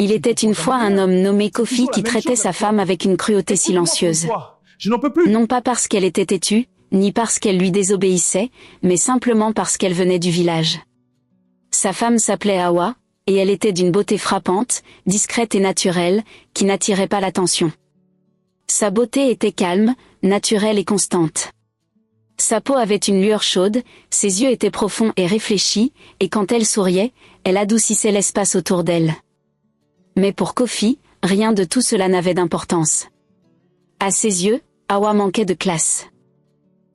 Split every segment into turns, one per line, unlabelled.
Il était une fois un homme nommé Kofi qui traitait sa femme avec une cruauté silencieuse.
Je n'en peux plus.
Non pas parce qu'elle était têtue, ni parce qu'elle lui désobéissait, mais simplement parce qu'elle venait du village. Sa femme s'appelait Hawa, et elle était d'une beauté frappante, discrète et naturelle, qui n'attirait pas l'attention. Sa beauté était calme, naturelle et constante. Sa peau avait une lueur chaude, ses yeux étaient profonds et réfléchis, et quand elle souriait, elle adoucissait l'espace autour d'elle. Mais pour Kofi, rien de tout cela n'avait d'importance. À ses yeux, Hawa manquait de classe.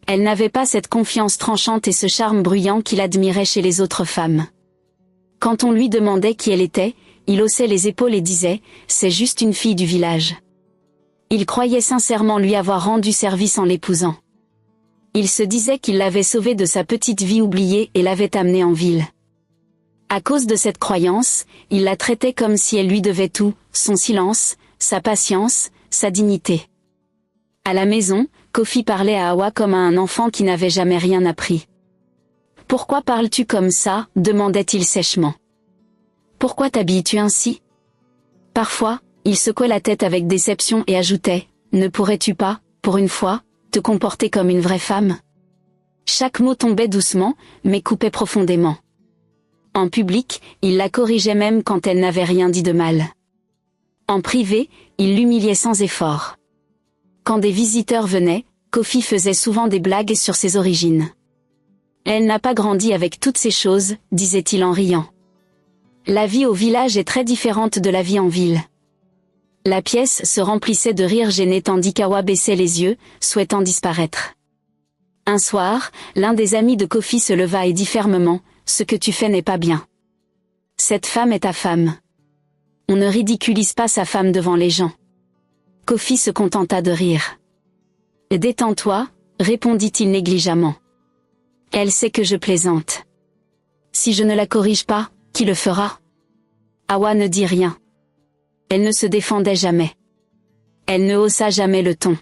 Elle n'avait pas cette confiance tranchante et ce charme bruyant qu'il admirait chez les autres femmes. Quand on lui demandait qui elle était, il haussait les épaules et disait « C'est juste une fille du village ». Il croyait sincèrement lui avoir rendu service en l'épousant. Il se disait qu'il l'avait sauvée de sa petite vie oubliée et l'avait amenée en ville. À cause de cette croyance, il la traitait comme si elle lui devait tout, son silence, sa patience, sa dignité. À la maison, Kofi parlait à Hawa comme à un enfant qui n'avait jamais rien appris. « Pourquoi parles-tu comme ça » demandait-il sèchement. « Pourquoi t'habilles-tu ainsi » Parfois, il secouait la tête avec déception et ajoutait « Ne pourrais-tu pas, pour une fois, te comporter comme une vraie femme ?» Chaque mot tombait doucement, mais coupait profondément. En public, il la corrigeait même quand elle n'avait rien dit de mal. En privé, il l'humiliait sans effort. Quand des visiteurs venaient, Kofi faisait souvent des blagues sur ses origines. « Elle n'a pas grandi avec toutes ces choses », disait-il en riant. La vie au village est très différente de la vie en ville. La pièce se remplissait de rires gênés tandis qu'Hawa baissait les yeux, souhaitant disparaître. Un soir, l'un des amis de Kofi se leva et dit fermement « Ce que tu fais n'est pas bien. Cette femme est ta femme. On ne ridiculise pas sa femme devant les gens. » Kofi se contenta de rire. « Détends-toi » répondit-il négligemment. « Elle sait que je plaisante. Si je ne la corrige pas, qui le fera ?» Hawa ne dit rien. Elle ne se défendait jamais. Elle ne haussa jamais le ton.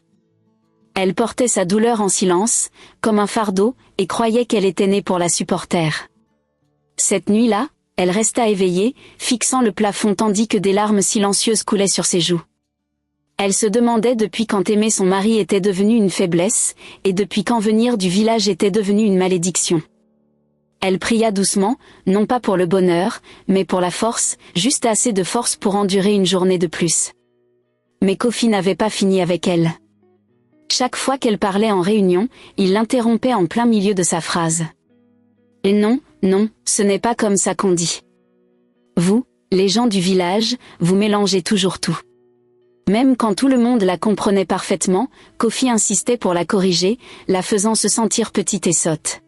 Elle portait sa douleur en silence, comme un fardeau, et croyait qu'elle était née pour la supporter. Cette nuit-là, elle resta éveillée, fixant le plafond tandis que des larmes silencieuses coulaient sur ses joues. Elle se demandait depuis quand aimer son mari était devenu une faiblesse, et depuis quand venir du village était devenu une malédiction. Elle pria doucement, non pas pour le bonheur, mais pour la force, juste assez de force pour endurer une journée de plus. Mais Kofi n'avait pas fini avec elle. Chaque fois qu'elle parlait en réunion, il l'interrompait en plein milieu de sa phrase. « Et non, non, ce n'est pas comme ça qu'on dit. Vous, les gens du village, vous mélangez toujours tout. » Même quand tout le monde la comprenait parfaitement, Kofi insistait pour la corriger, la faisant se sentir petite et sotte.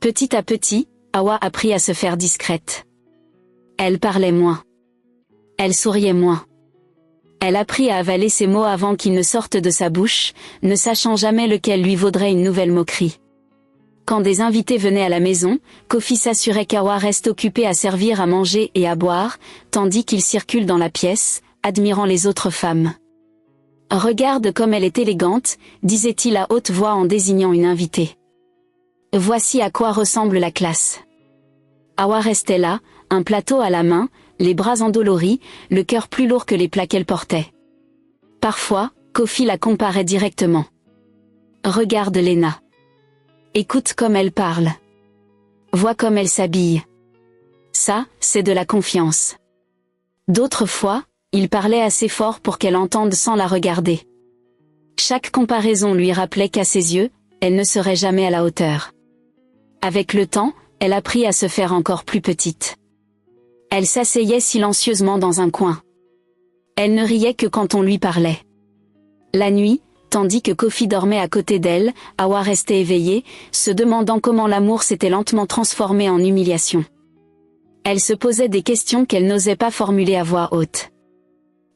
Petit à petit, Hawa apprit à se faire discrète. Elle parlait moins. Elle souriait moins. Elle apprit à avaler ses mots avant qu'ils ne sortent de sa bouche, ne sachant jamais lequel lui vaudrait une nouvelle moquerie. Quand des invités venaient à la maison, Kofi s'assurait qu'Hawa reste occupée à servir à manger et à boire, tandis qu'il circule dans la pièce, admirant les autres femmes. « Regarde comme elle est élégante », disait-il à haute voix en désignant une invitée. « Voici à quoi ressemble la classe. » Hawa restait là, un plateau à la main, les bras endoloris, le cœur plus lourd que les plats qu'elle portait. Parfois, Kofi la comparait directement. « Regarde Lena. Écoute comme elle parle. Vois comme elle s'habille. Ça, c'est de la confiance. » D'autres fois, il parlait assez fort pour qu'elle entende sans la regarder. Chaque comparaison lui rappelait qu'à ses yeux, elle ne serait jamais à la hauteur. Avec le temps, elle apprit à se faire encore plus petite. Elle s'asseyait silencieusement dans un coin. Elle ne riait que quand on lui parlait. La nuit, tandis que Kofi dormait à côté d'elle, Hawa restait éveillée, se demandant comment l'amour s'était lentement transformé en humiliation. Elle se posait des questions qu'elle n'osait pas formuler à voix haute.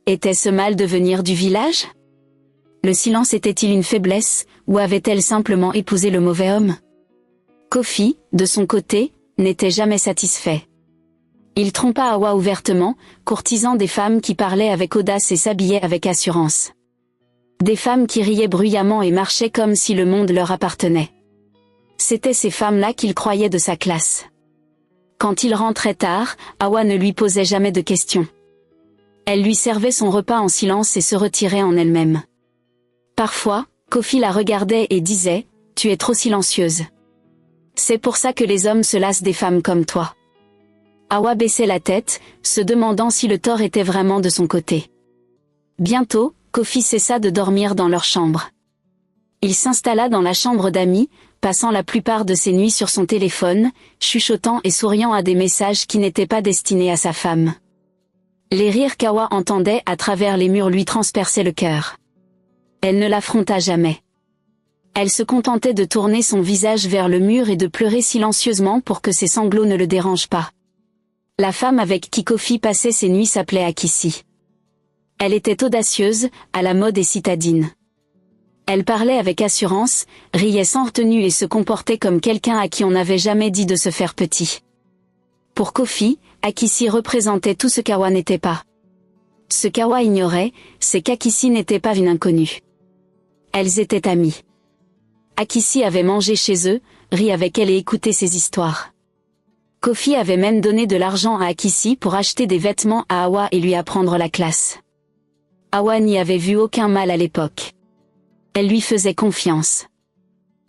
Était-ce mal de venir du village ? Le silence était-il une faiblesse, ou avait-elle simplement épousé le mauvais homme ? Kofi, de son côté, n'était jamais satisfait. Il trompa Hawa ouvertement, courtisant des femmes qui parlaient avec audace et s'habillaient avec assurance. Des femmes qui riaient bruyamment et marchaient comme si le monde leur appartenait. C'étaient ces femmes-là qu'il croyait de sa classe. Quand il rentrait tard, Hawa ne lui posait jamais de questions. Elle lui servait son repas en silence et se retirait en elle-même. Parfois, Kofi la regardait et disait « Tu es trop silencieuse. C'est pour ça que les hommes se lassent des femmes comme toi. » Hawa baissait la tête, se demandant si le tort était vraiment de son côté. Bientôt, Kofi cessa de dormir dans leur chambre. Il s'installa dans la chambre d'Ami, passant la plupart de ses nuits sur son téléphone, chuchotant et souriant à des messages qui n'étaient pas destinés à sa femme. Les rires qu'Hawa entendait à travers les murs lui transperçaient le cœur. Elle ne l'affronta jamais. Elle se contentait de tourner son visage vers le mur et de pleurer silencieusement pour que ses sanglots ne le dérangent pas. La femme avec qui Kofi passait ses nuits s'appelait Akissi. Elle était audacieuse, à la mode et citadine. Elle parlait avec assurance, riait sans retenue et se comportait comme quelqu'un à qui on n'avait jamais dit de se faire petit. Pour Kofi, Akissi représentait tout ce qu'Hawa n'était pas. Ce qu'Hawa ignorait, c'est qu'Akissi n'était pas une inconnue. Elles étaient amies. Akissi avait mangé chez eux, ri avec elle et écouté ses histoires. Kofi avait même donné de l'argent à Akissi pour acheter des vêtements à Hawa et lui apprendre la classe. Hawa n'y avait vu aucun mal à l'époque. Elle lui faisait confiance.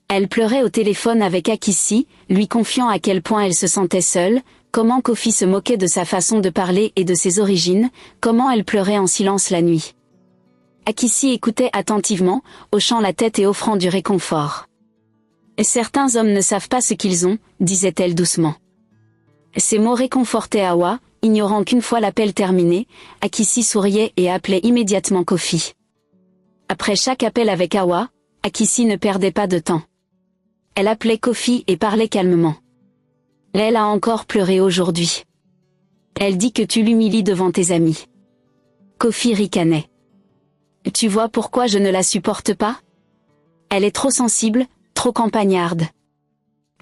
Elle pleurait au téléphone avec Akissi, lui confiant à quel point elle se sentait seule, comment Kofi se moquait de sa façon de parler et de ses origines, comment elle pleurait en silence la nuit. Akissi écoutait attentivement, hochant la tête et offrant du réconfort. « Certains hommes ne savent pas ce qu'ils ont », disait-elle doucement. Ces mots réconfortaient Hawa, ignorant qu'une fois l'appel terminé, Akissi souriait et appelait immédiatement Kofi. Après chaque appel avec Hawa, Akissi ne perdait pas de temps. Elle appelait Kofi et parlait calmement. « Elle a encore pleuré aujourd'hui. Elle dit que tu l'humilies devant tes amis. » Kofi ricanait. « Tu vois pourquoi je ne la supporte pas ? Elle est trop sensible, trop campagnarde. »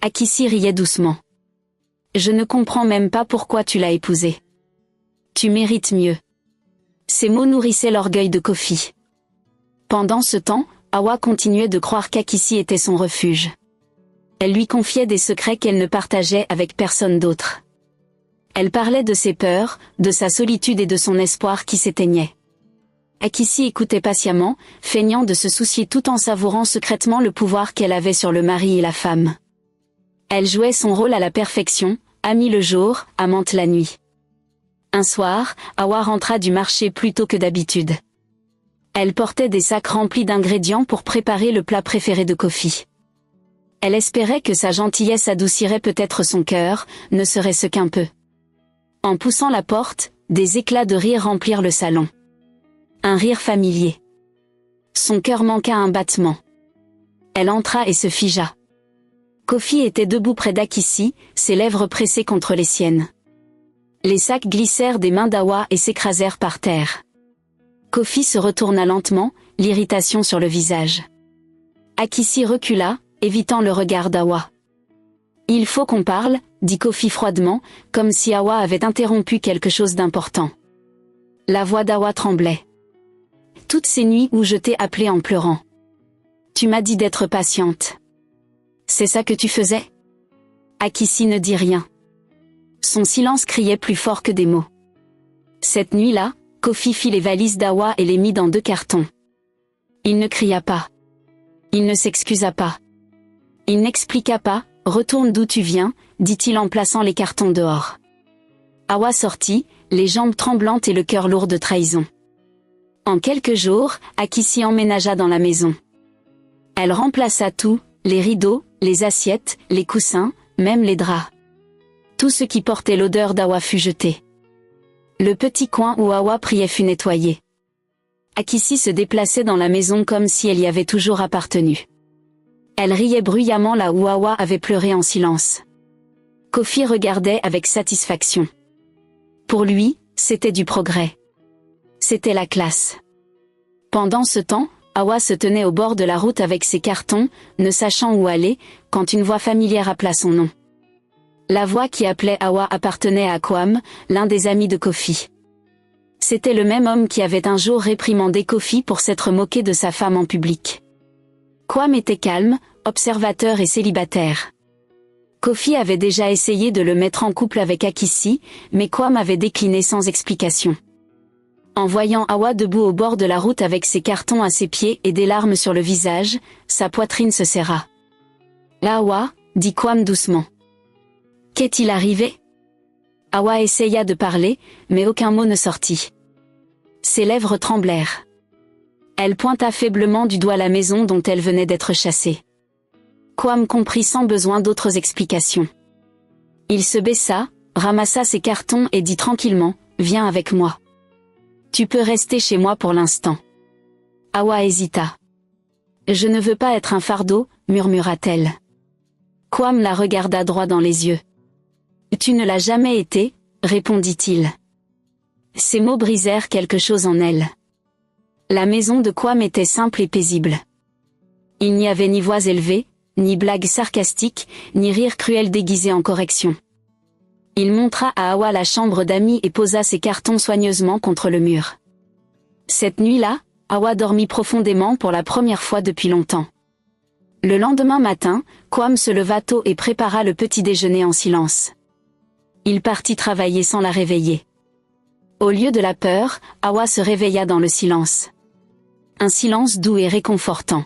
Akissi riait doucement. « Je ne comprends même pas pourquoi tu l'as épousée. Tu mérites mieux. » Ces mots nourrissaient l'orgueil de Kofi. Pendant ce temps, Hawa continuait de croire qu'Akissi était son refuge. Elle lui confiait des secrets qu'elle ne partageait avec personne d'autre. Elle parlait de ses peurs, de sa solitude et de son espoir qui s'éteignait. Akissi écoutait patiemment, feignant de se soucier tout en savourant secrètement le pouvoir qu'elle avait sur le mari et la femme. Elle jouait son rôle à la perfection, amie le jour, amante la nuit. Un soir, Hawa rentra du marché plus tôt que d'habitude. Elle portait des sacs remplis d'ingrédients pour préparer le plat préféré de Kofi. Elle espérait que sa gentillesse adoucirait peut-être son cœur, ne serait-ce qu'un peu. En poussant la porte, des éclats de rire remplirent le salon. Un rire familier. Son cœur manqua un battement. Elle entra et se figea. Kofi était debout près d'Akissi, ses lèvres pressées contre les siennes. Les sacs glissèrent des mains d'Hawa et s'écrasèrent par terre. Kofi se retourna lentement, l'irritation sur le visage. Akissi recula, évitant le regard d'Hawa. « Il faut qu'on parle », dit Kofi froidement, comme si Hawa avait interrompu quelque chose d'important. La voix d'Hawa tremblait. « Toutes ces nuits où je t'ai appelé en pleurant. Tu m'as dit d'être patiente. C'est ça que tu faisais ?» Akissi ne dit rien. Son silence criait plus fort que des mots. Cette nuit-là, Kofi fit les valises d'Hawa et les mit dans 2 cartons. Il ne cria pas. Il ne s'excusa pas. Il n'expliqua pas. « Retourne d'où tu viens », dit-il en plaçant les cartons dehors. Hawa sortit, les jambes tremblantes et le cœur lourd de trahison. En quelques jours, Akissi emménagea dans la maison. Elle remplaça tout, les rideaux, les assiettes, les coussins, même les draps. Tout ce qui portait l'odeur d'Hawa fut jeté. Le petit coin où Hawa priait fut nettoyé. Akissi se déplaçait dans la maison comme si elle y avait toujours appartenu. Elle riait bruyamment là où Hawa avait pleuré en silence. Kofi regardait avec satisfaction. Pour lui, c'était du progrès. C'était la classe. Pendant ce temps, Hawa se tenait au bord de la route avec ses cartons, ne sachant où aller, quand une voix familière appela son nom. La voix qui appelait Hawa appartenait à Kwam, l'un des amis de Kofi. C'était le même homme qui avait un jour réprimandé Kofi pour s'être moqué de sa femme en public. Kwam était calme, observateur et célibataire. Kofi avait déjà essayé de le mettre en couple avec Akissi, mais Kwam avait décliné sans explication. En voyant Hawa debout au bord de la route avec ses cartons à ses pieds et des larmes sur le visage, sa poitrine se serra. « Hawa » dit Kwam doucement. « Qu'est-il arrivé ?» Hawa essaya de parler, mais aucun mot ne sortit. Ses lèvres tremblèrent. Elle pointa faiblement du doigt la maison dont elle venait d'être chassée. Kwam comprit sans besoin d'autres explications. Il se baissa, ramassa ses cartons et dit tranquillement « Viens avec moi. Tu peux rester chez moi pour l'instant. » Hawa hésita. « Je ne veux pas être un fardeau, » murmura-t-elle. Kwam la regarda droit dans les yeux. « Tu ne l'as jamais été, » répondit-il. Ces mots brisèrent quelque chose en elle. La maison de Kwam était simple et paisible. Il n'y avait ni voix élevées, ni blagues sarcastiques, ni rire cruel déguisé en correction. Il montra à Hawa la chambre d'amis et posa ses cartons soigneusement contre le mur. Cette nuit-là, Hawa dormit profondément pour la première fois depuis longtemps. Le lendemain matin, Kwam se leva tôt et prépara le petit déjeuner en silence. Il partit travailler sans la réveiller. Au lieu de la peur, Hawa se réveilla dans le silence. Un silence doux et réconfortant.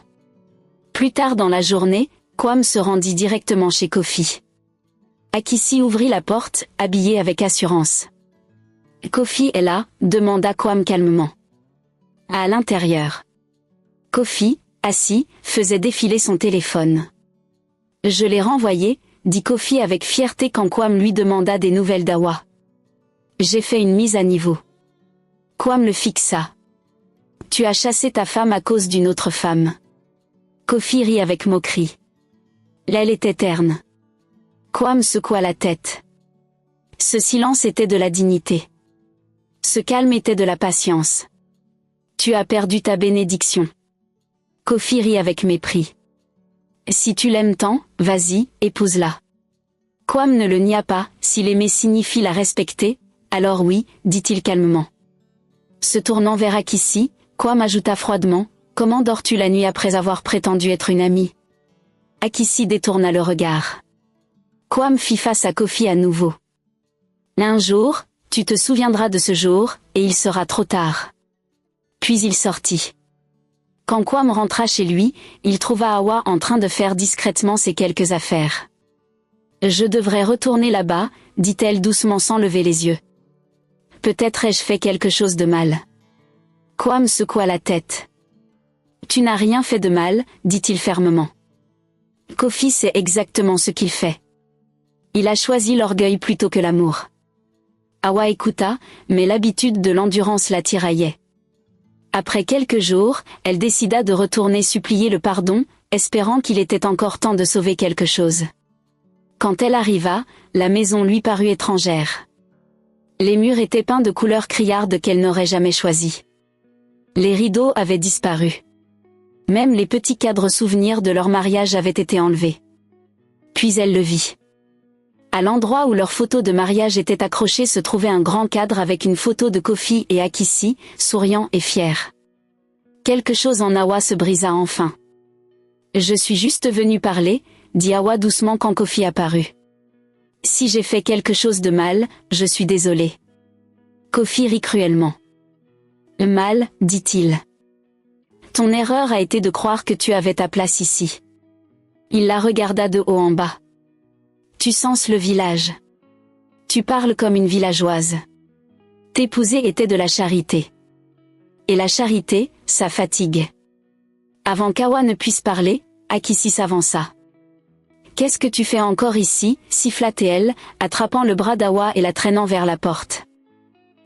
Plus tard dans la journée, Kwam se rendit directement chez Kofi. Akissi ouvrit la porte, habillée avec assurance. « Kofi est là ?» demanda Kwam calmement. À l'intérieur. Kofi, assis, faisait défiler son téléphone. « Je l'ai renvoyé » dit Kofi avec fierté quand Kwam lui demanda des nouvelles d'Hawa. « J'ai fait une mise à niveau. » Kwam le fixa. « Tu as chassé ta femme à cause d'une autre femme. » Kofi rit avec moquerie. Elle était terne. Kwam secoua la tête. Ce silence était de la dignité. Ce calme était de la patience. Tu as perdu ta bénédiction. Kofi rit avec mépris. Si tu l'aimes tant, vas-y, épouse-la. Kwam ne le nia pas, si l'aimer signifie la respecter, alors oui, dit-il calmement. Se tournant vers Akissi, Kwam ajouta froidement, comment dors-tu la nuit après avoir prétendu être une amie? Akissi détourna le regard. Kwam fit face à Kofi à nouveau. Un jour, tu te souviendras de ce jour, et il sera trop tard. Puis il sortit. Quand Kwam rentra chez lui, il trouva Hawa en train de faire discrètement ses quelques affaires. Je devrais retourner là-bas, dit-elle doucement sans lever les yeux. Peut-être ai-je fait quelque chose de mal. Kwam secoua la tête. Tu n'as rien fait de mal, dit-il fermement. Kofi sait exactement ce qu'il fait. Il a choisi l'orgueil plutôt que l'amour. Hawa écouta, mais l'habitude de l'endurance la tiraillait. Après quelques jours, elle décida de retourner supplier le pardon, espérant qu'il était encore temps de sauver quelque chose. Quand elle arriva, la maison lui parut étrangère. Les murs étaient peints de couleurs criardes qu'elle n'aurait jamais choisies. Les rideaux avaient disparu. Même les petits cadres souvenirs de leur mariage avaient été enlevés. Puis elle le vit. À l'endroit où leur photo de mariage était accrochée se trouvait un grand cadre avec une photo de Kofi et Akissi, souriant et fier. Quelque chose en Hawa se brisa enfin. « Je suis juste venu parler », dit Hawa doucement quand Kofi apparut. « Si j'ai fait quelque chose de mal, je suis désolé. » Kofi rit cruellement. « Mal, dit-il. Ton erreur a été de croire que tu avais ta place ici. » Il la regarda de haut en bas. Tu senses le village. Tu parles comme une villageoise. T'épouser était de la charité. Et la charité, ça fatigue. Avant qu'Hawa ne puisse parler, Akissi s'avança. Qu'est-ce que tu fais encore ici, siffla-t-elle, attrapant le bras d'Hawa et la traînant vers la porte.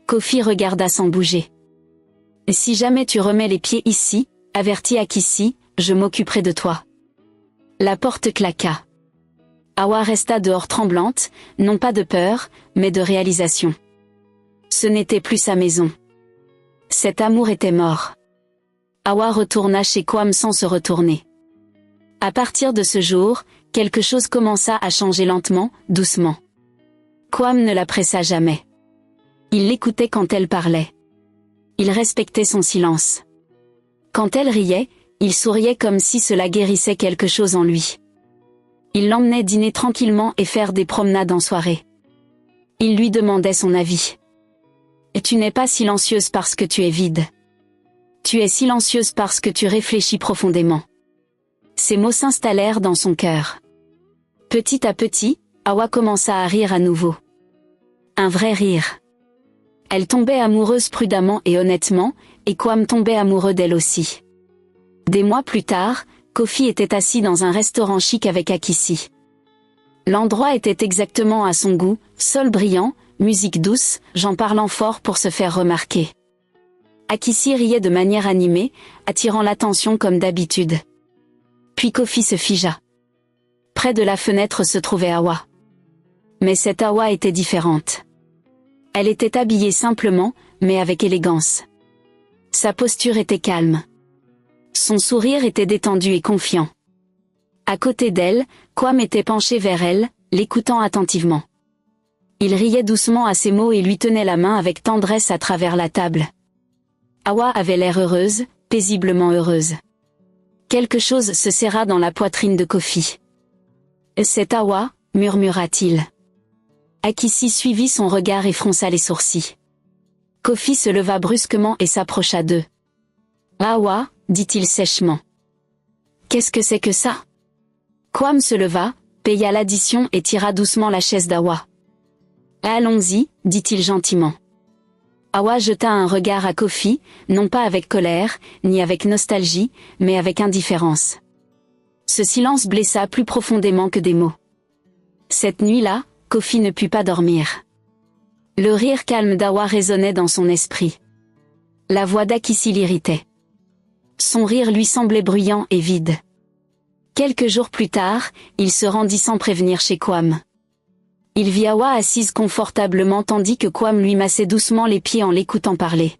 Kofi regarda sans bouger. Si jamais tu remets les pieds ici, avertit Akissi, je m'occuperai de toi. La porte claqua. Hawa resta dehors tremblante, non pas de peur, mais de réalisation. Ce n'était plus sa maison. Cet amour était mort. Hawa retourna chez Kwam sans se retourner. À partir de ce jour, quelque chose commença à changer lentement, doucement. Kwam ne la pressa jamais. Il l'écoutait quand elle parlait. Il respectait son silence. Quand elle riait, il souriait comme si cela guérissait quelque chose en lui. Il l'emmenait dîner tranquillement et faire des promenades en soirée. Il lui demandait son avis. Et tu n'es pas silencieuse parce que tu es vide. Tu es silencieuse parce que tu réfléchis profondément. Ces mots s'installèrent dans son cœur. Petit à petit, Hawa commença à rire à nouveau. Un vrai rire. Elle tombait amoureuse prudemment et honnêtement, et Kwame tombait amoureux d'elle aussi. Des mois plus tard, Kofi était assis dans un restaurant chic avec Akissi. L'endroit était exactement à son goût, sol brillant, musique douce, gens parlant fort pour se faire remarquer. Akissi riait de manière animée, attirant l'attention comme d'habitude. Puis Kofi se figea. Près de la fenêtre se trouvait Hawa. Mais cette Hawa était différente. Elle était habillée simplement, mais avec élégance. Sa posture était calme. Son sourire était détendu et confiant. À côté d'elle, Kwame était penché vers elle, l'écoutant attentivement. Il riait doucement à ses mots et lui tenait la main avec tendresse à travers la table. Hawa avait l'air heureuse, paisiblement heureuse. Quelque chose se serra dans la poitrine de Kofi. « C'est Hawa » murmura-t-il. Akissi suivit son regard et fronça les sourcils. Kofi se leva brusquement et s'approcha d'eux. « Hawa » dit-il sèchement. « Qu'est-ce que c'est que ça ?» Kwame se leva, paya l'addition et tira doucement la chaise d'Hawa. « Allons-y » dit-il gentiment. Hawa jeta un regard à Kofi, non pas avec colère, ni avec nostalgie, mais avec indifférence. Ce silence blessa plus profondément que des mots. Cette nuit-là, Kofi ne put pas dormir. Le rire calme d'Hawa résonnait dans son esprit. La voix d'Akissi l'irritait. Son rire lui semblait bruyant et vide. Quelques jours plus tard, il se rendit sans prévenir chez Kwame. Il vit Hawa assise confortablement tandis que Kwame lui massait doucement les pieds en l'écoutant parler.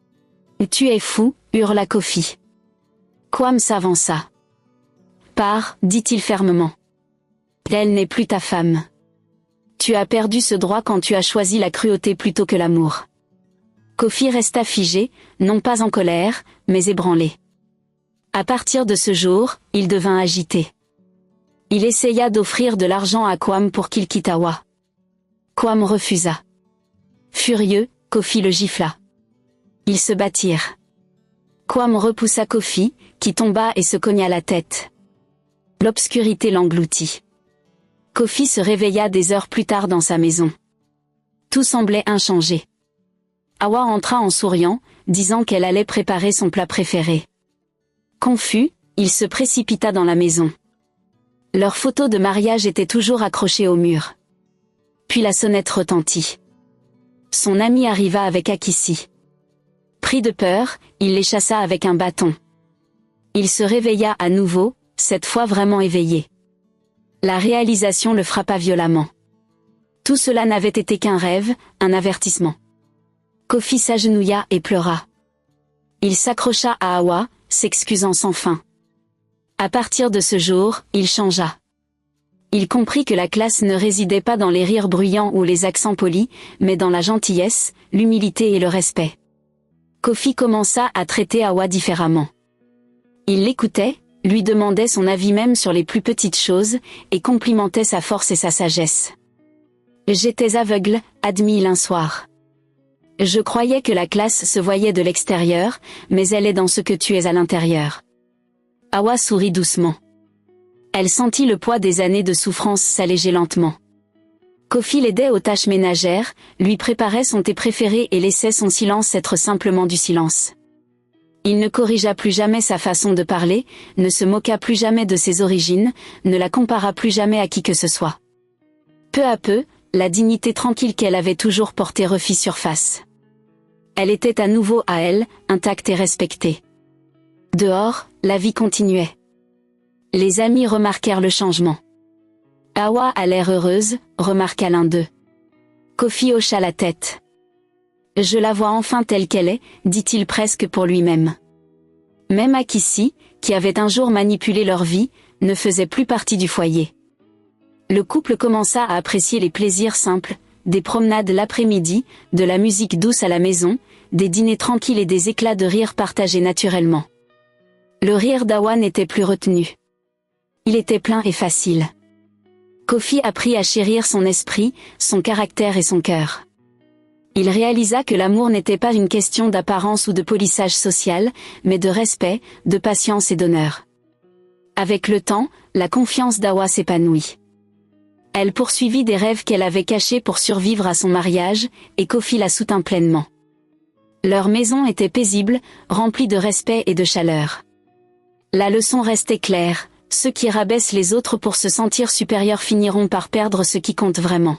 « Tu es fou » hurla Kofi. Kwame s'avança. « Pars » dit-il fermement. « Elle n'est plus ta femme. Tu as perdu ce droit quand tu as choisi la cruauté plutôt que l'amour. » Kofi resta figé, non pas en colère, mais ébranlé. À partir de ce jour, il devint agité. Il essaya d'offrir de l'argent à Kwame pour qu'il quitte Hawa. Kwame refusa. Furieux, Kofi le gifla. Ils se battirent. Kwame repoussa Kofi, qui tomba et se cogna la tête. L'obscurité l'engloutit. Kofi se réveilla des heures plus tard dans sa maison. Tout semblait inchangé. Hawa entra en souriant, disant qu'elle allait préparer son plat préféré. Confus, il se précipita dans la maison. Leur photo de mariage était toujours accrochée au mur. Puis la sonnette retentit. Son ami arriva avec Akissi. Pris de peur, il les chassa avec un bâton. Il se réveilla à nouveau, cette fois vraiment éveillé. La réalisation le frappa violemment. Tout cela n'avait été qu'un rêve, un avertissement. Kofi s'agenouilla et pleura. Il s'accrocha à Hawa, s'excusant sans fin. À partir de ce jour, il changea. Il comprit que la classe ne résidait pas dans les rires bruyants ou les accents polis, mais dans la gentillesse, l'humilité et le respect. Kofi commença à traiter Hawa différemment. Il l'écoutait, lui demandait son avis même sur les plus petites choses, et complimentait sa force et sa sagesse. « J'étais aveugle » admit-il un soir. « Je croyais que la classe se voyait de l'extérieur, mais elle est dans ce que tu es à l'intérieur. » Hawa sourit doucement. Elle sentit le poids des années de souffrance s'alléger lentement. Kofi l'aidait aux tâches ménagères, lui préparait son thé préféré et laissait son silence être simplement du silence. Il ne corrigea plus jamais sa façon de parler, ne se moqua plus jamais de ses origines, ne la compara plus jamais à qui que ce soit. Peu à peu, la dignité tranquille qu'elle avait toujours portée refit surface. Elle était à nouveau à elle, intacte et respectée. Dehors, la vie continuait. Les amis remarquèrent le changement. Hawa a l'air heureuse, remarqua l'un d'eux. Kofi hocha la tête. Je la vois enfin telle qu'elle est, dit-il presque pour lui-même. Même Akissi, qui avait un jour manipulé leur vie, ne faisait plus partie du foyer. Le couple commença à apprécier les plaisirs simples, des promenades l'après-midi, de la musique douce à la maison, des dîners tranquilles et des éclats de rire partagés naturellement. Le rire d'Hawa n'était plus retenu. Il était plein et facile. Kofi apprit à chérir son esprit, son caractère et son cœur. Il réalisa que l'amour n'était pas une question d'apparence ou de polissage social, mais de respect, de patience et d'honneur. Avec le temps, la confiance d'Hawa s'épanouit. Elle poursuivit des rêves qu'elle avait cachés pour survivre à son mariage, et Kofi la soutint pleinement. Leur maison était paisible, remplie de respect et de chaleur. La leçon restait claire, ceux qui rabaissent les autres pour se sentir supérieurs finiront par perdre ce qui compte vraiment.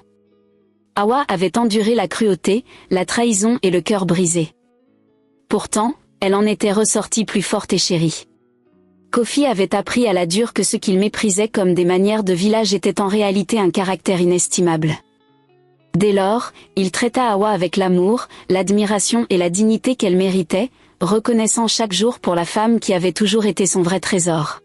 Hawa avait enduré la cruauté, la trahison et le cœur brisé. Pourtant, elle en était ressortie plus forte et chérie. Kofi avait appris à la dure que ce qu'il méprisait comme des manières de village était en réalité un caractère inestimable. Dès lors, il traita Hawa avec l'amour, l'admiration et la dignité qu'elle méritait, reconnaissant chaque jour pour la femme qui avait toujours été son vrai trésor.